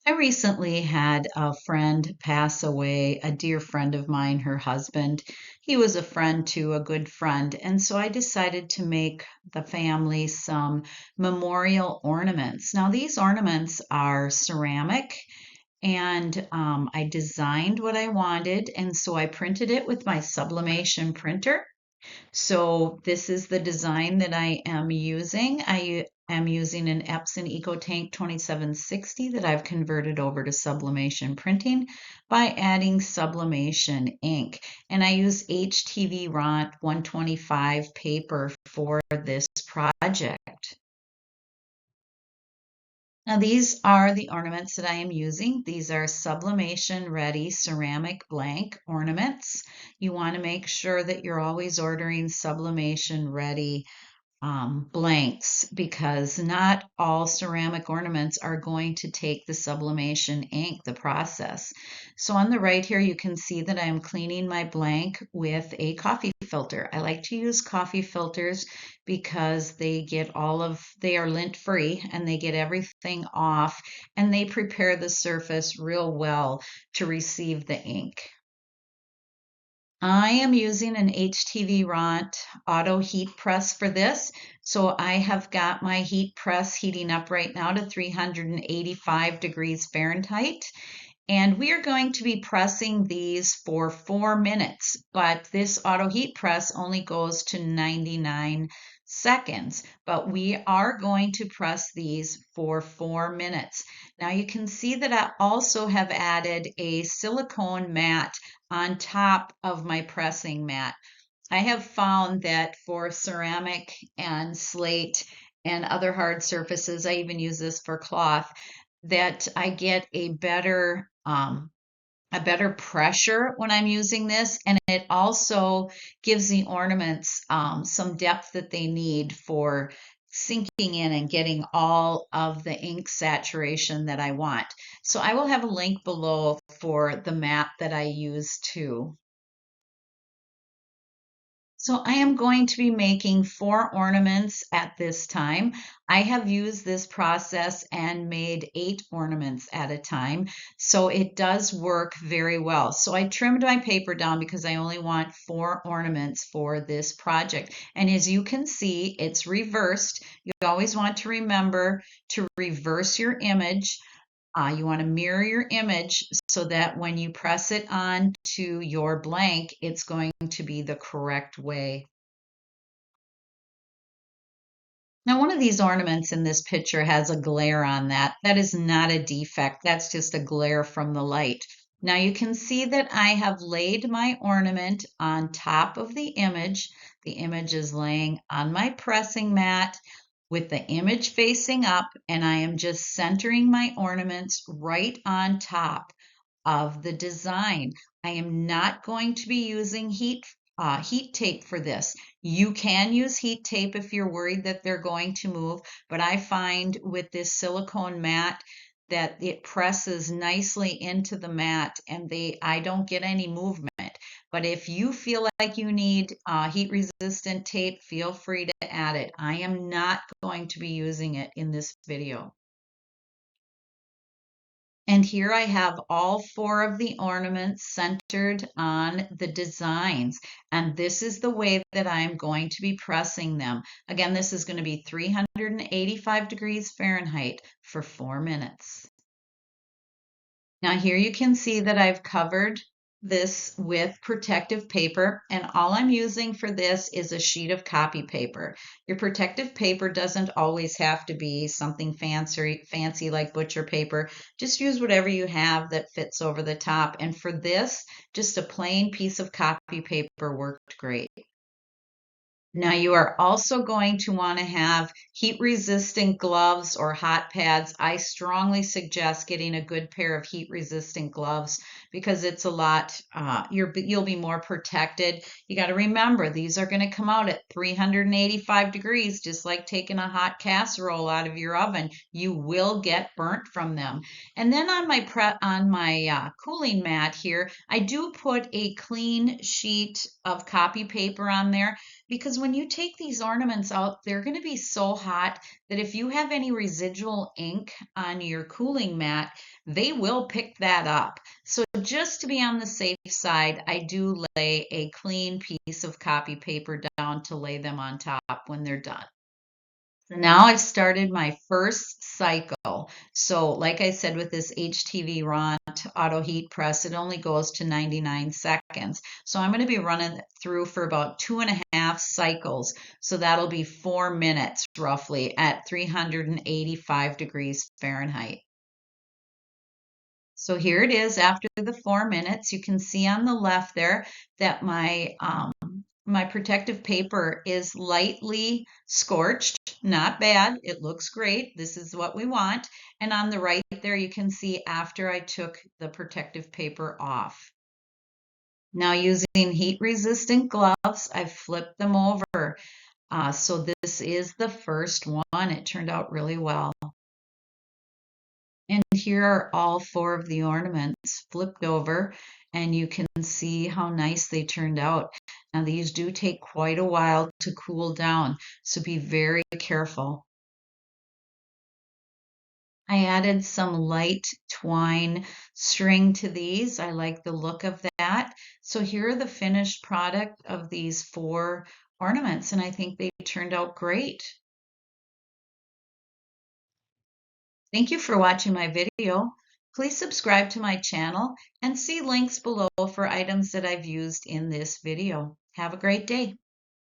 I recently had a friend pass away, a dear friend of mine, her husband. He was a friend to a good friend, and so I decided to make the family some memorial ornaments. Now, these ornaments are ceramic, and I designed what I wanted, and so I printed it with my sublimation printer. So this is the design that I am using. I am using an Epson EcoTank 2760 that I've converted over to sublimation printing by adding sublimation ink. And I use HTV Ront 125 paper for this project. Now these are the ornaments that I am using. These are sublimation ready ceramic blank ornaments. You want to make sure that you're always ordering sublimation ready blanks because not all ceramic ornaments are going to take the sublimation ink, the process. So on the right here, you can see that I'm cleaning my blank with a coffee filter. I like to use coffee filters because they are lint free and they get everything off and they prepare the surface real well to receive the ink. I am using an HTV Ront auto heat press for this. So I have got my heat press heating up right now to 385 degrees Fahrenheit. And we are going to be pressing these for 4 minutes, but this auto heat press only goes to 99 seconds, but we are going to press these for 4 minutes. Now you can see that I also have added a silicone mat on top of my pressing mat. I have found that for ceramic and slate and other hard surfaces, I even use this for cloth, that I get a better pressure when I'm using this, and it also gives the ornaments some depth that they need for sinking in and getting all of the ink saturation that I want. So I will have a link below for the mat that I use too. So I am going to be making 4 ornaments at this time. I have used this process and made 8 ornaments at a time. So it does work very well. So I trimmed my paper down because I only want 4 ornaments for this project. And as you can see, it's reversed. You always want to remember to reverse your image. You want to mirror your image so that when you press it on to your blank, it's going to be the correct way. Now, one of these ornaments in this picture has a glare on that. That is not a defect. That's just a glare from the light. Now you can see that I have laid my ornament on top of the image. The image is laying on my pressing mat with the image facing up, and I am just centering my ornaments right on top of the design. I am not going to be using heat tape for this. You can use heat tape if you're worried that they're going to move, but I find with this silicone mat that it presses nicely into the mat and I don't get any movement. But if you feel like you need heat resistant tape, feel free to add it. I am not going to be using it in this video. And here I have all 4 of the ornaments centered on the designs. And this is the way that I'm going to be pressing them. Again, this is going to be 385 degrees Fahrenheit for 4 minutes. Now here you can see that I've covered this with protective paper, and all I'm using for this is a sheet of copy paper. Your protective paper doesn't always have to be something fancy like butcher paper. Just use whatever you have that fits over the top. And for this, just a plain piece of copy paper worked great. Now you are also going to want to have heat resistant gloves or hot pads. I strongly suggest getting a good pair of heat resistant gloves because it's a lot, you'll be more protected. You got to remember these are going to come out at 385 degrees, just like taking a hot casserole out of your oven. You will get burnt from them. And then on my cooling mat here, I do put a clean sheet of copy paper on there because when you take these ornaments out, they're going to be so hot that if you have any residual ink on your cooling mat, they will pick that up. So just to be on the safe side, I do lay a clean piece of copy paper down to lay them on top when they're done. So now I've started my first cycle. So like I said, with this HTV Ront auto heat press, it only goes to 99 seconds. So I'm going to be running through for about 2.5 cycles. So that'll be 4 minutes roughly at 385 degrees Fahrenheit. So here it is after the 4 minutes. You can see on the left there that my protective paper is lightly scorched, not bad. It looks great. This is what we want. And on the right there, you can see after I took the protective paper off. Now using heat resistant gloves, I flipped them over. So this is the first one. It turned out really well. And here are all 4 of the ornaments flipped over, and you can see how nice they turned out. Now these do take quite a while to cool down, so be very careful. I added some light twine string to these. I like the look of that. So here are the finished product of these 4 ornaments, and I think they turned out great. Thank you for watching my video. Please subscribe to my channel and see links below for items that I've used in this video. Have a great day.